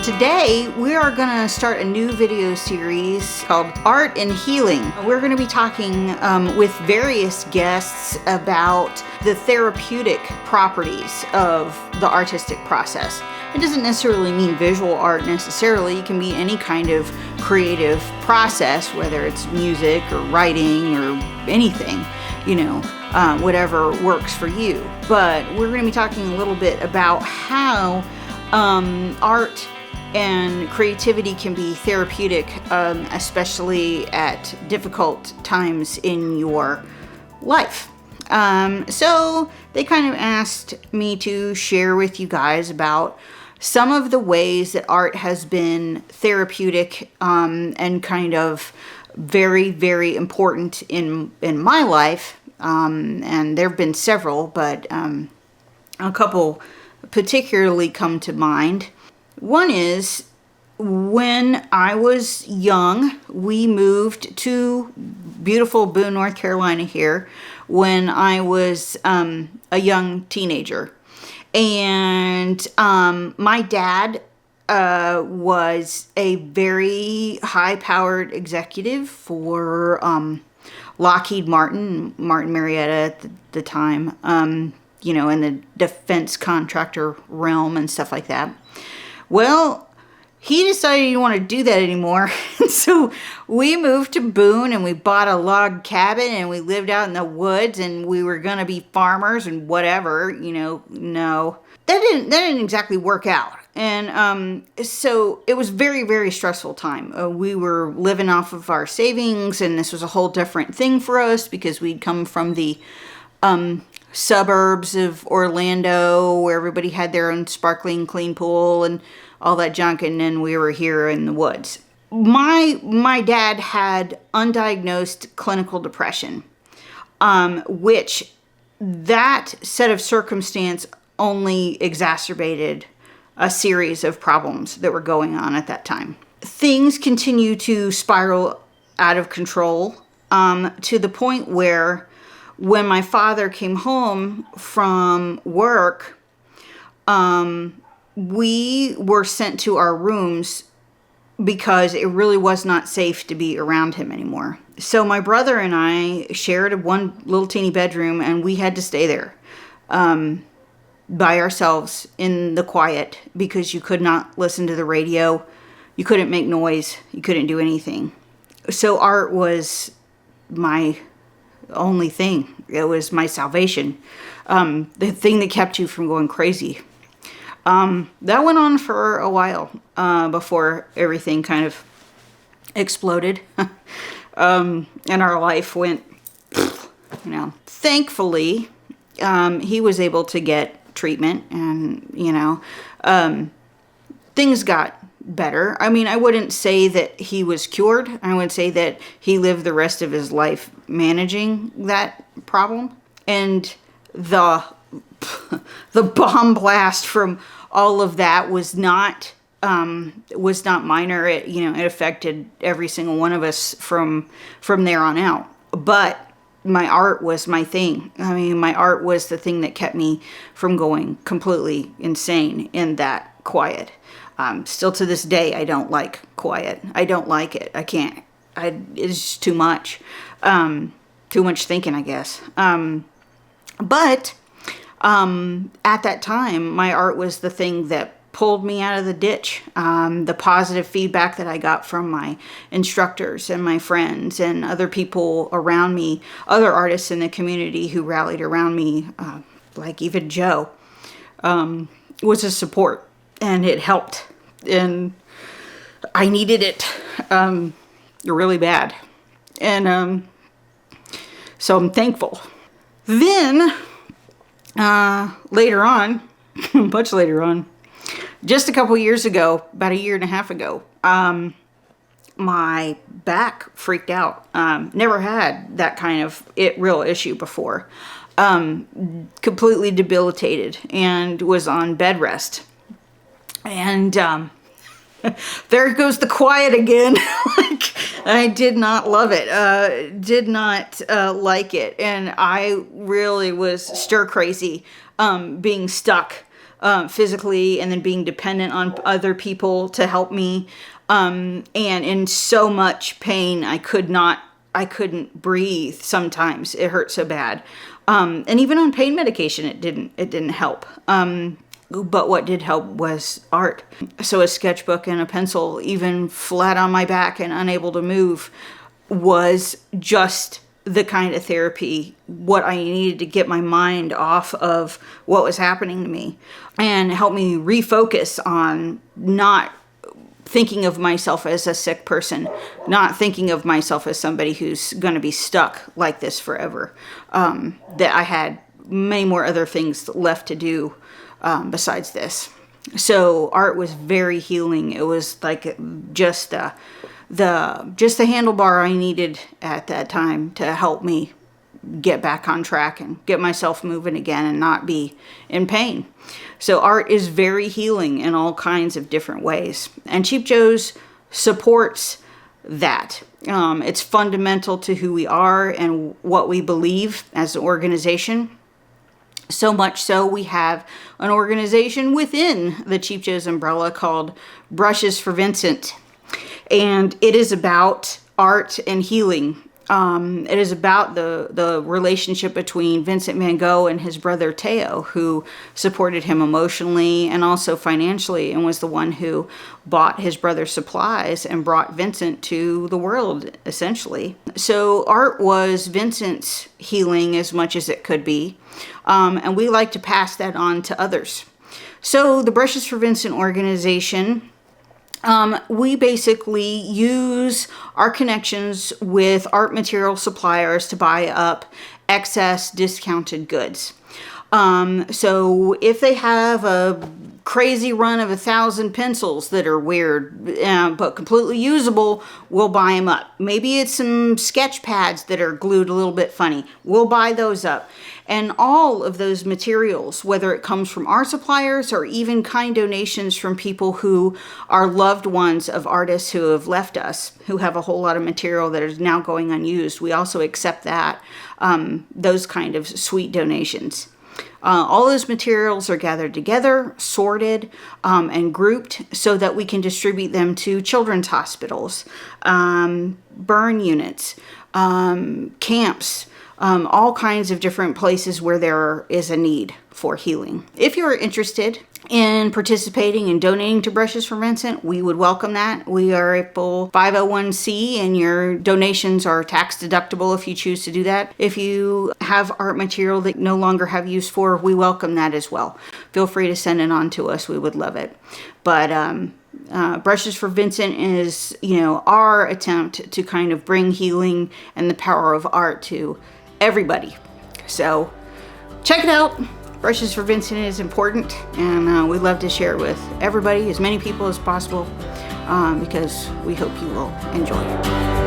Today, we are going to start a new video series called Art and Healing. We're going to be talking with various guests about the therapeutic properties of the artistic process. It doesn't necessarily mean visual art necessarily. It can be any kind of creative process, whether it's music or writing or anything, whatever works for you. But we're going to be talking a little bit about how art and creativity can be therapeutic, especially at difficult times in your life. So they kind of asked me to share with you guys about some of the ways that art has been therapeutic and kind of very, very important in my life. And there have been several, but a couple particularly come to mind. One is, when I was young, we moved to beautiful Boone, North Carolina here when I was a young teenager. And my dad was a very high-powered executive for Lockheed Martin Marietta at the time, in the defense contractor realm and stuff like that. Well, he decided he didn't want to do that anymore. So we moved to Boone and we bought a log cabin and we lived out in the woods and we were going to be farmers and whatever, no. That didn't exactly work out. And so it was very, very stressful time. We were living off of our savings, and this was a whole different thing for us because we'd come from the suburbs of Orlando where everybody had their own sparkling clean pool and all that junk, and then we were here in the woods. My dad had undiagnosed clinical depression, which that set of circumstance only exacerbated a series of problems that were going on at that time. Things continue to spiral out of control to the point where when my father came home from work, we were sent to our rooms because it really was not safe to be around him anymore. So my brother and I shared one little teeny bedroom, and we had to stay there by ourselves in the quiet because you could not listen to the radio. You couldn't make noise. You couldn't do anything. So art was my only thing. It was my salvation. The thing that kept you from going crazy. That went on for a while before everything kind of exploded. And our life went, Thankfully, he was able to get treatment and, things got better. I mean, I wouldn't say that he was cured. I would say that he lived the rest of his life managing that problem. And the bomb blast from all of that was not minor. It affected every single one of us from there on out. But my art was my thing. I mean, my art was the thing that kept me from going completely insane in that quiet. Still to this day, I don't like quiet. I don't like it. I can't. It's just too much. Too much thinking, I guess. But at that time, my art was the thing that pulled me out of the ditch. The positive feedback that I got from my instructors and my friends and other people around me, other artists in the community who rallied around me, like even Joe, was a support, and it helped. And I needed it really bad. And so I'm thankful. Then later on, much later on, just a couple years ago, about a year and a half ago, my back freaked out. Never had that kind of real issue before. Completely debilitated and was on bed rest. And there goes the quiet again. I did not love it. Did not like it. And I really was stir crazy being stuck physically, and then being dependent on other people to help me. And in so much pain, I couldn't breathe sometimes. It hurt so bad. And even on pain medication, it didn't help. But what did help was art. So a sketchbook and a pencil, even flat on my back and unable to move, was just the kind of therapy what I needed to get my mind off of what was happening to me and help me refocus on not thinking of myself as a sick person, not thinking of myself as somebody who's going to be stuck like this forever. That I had many more other things left to do besides this. So art was very healing. It was like just the handlebar I needed at that time to help me get back on track and get myself moving again and not be in pain. So art is very healing in all kinds of different ways. And Cheap Joe's supports that. It's fundamental to who we are and what we believe as an organization. So much so we have an organization within the Cheap Joe's umbrella called Brushes for Vincent. And it is about art and healing. It is about the relationship between Vincent van Gogh and his brother Theo, who supported him emotionally and also financially, and was the one who bought his brother's supplies and brought Vincent to the world, essentially. So art was Vincent's healing as much as it could be, and we like to pass that on to others. So the Brushes for Vincent organization, we basically use our connections with art material suppliers to buy up excess discounted goods. So if they have a crazy run of 1,000 pencils that are weird but completely usable, we'll buy them up. Maybe it's some sketch pads that are glued a little bit funny. We'll buy those up. And all of those materials, whether it comes from our suppliers or even kind donations from people who are loved ones of artists who have left us, who have a whole lot of material that is now going unused, we also accept that, those kind of sweet donations. All those materials are gathered together, sorted, and grouped so that we can distribute them to children's hospitals, burn units, camps, all kinds of different places where there is a need for healing. If you're interested in participating and donating to Brushes for Vincent, we would welcome that. We are a full 501c, and your donations are tax deductible if you choose to do that. If you have art material that you no longer have use for, we welcome that as well. Feel free to send it on to us. We would love it. But Brushes for Vincent is, our attempt to kind of bring healing and the power of art to everybody. So check it out. Brushes for Vincent is important, and we'd love to share it with everybody, as many people as possible, because we hope you will enjoy it.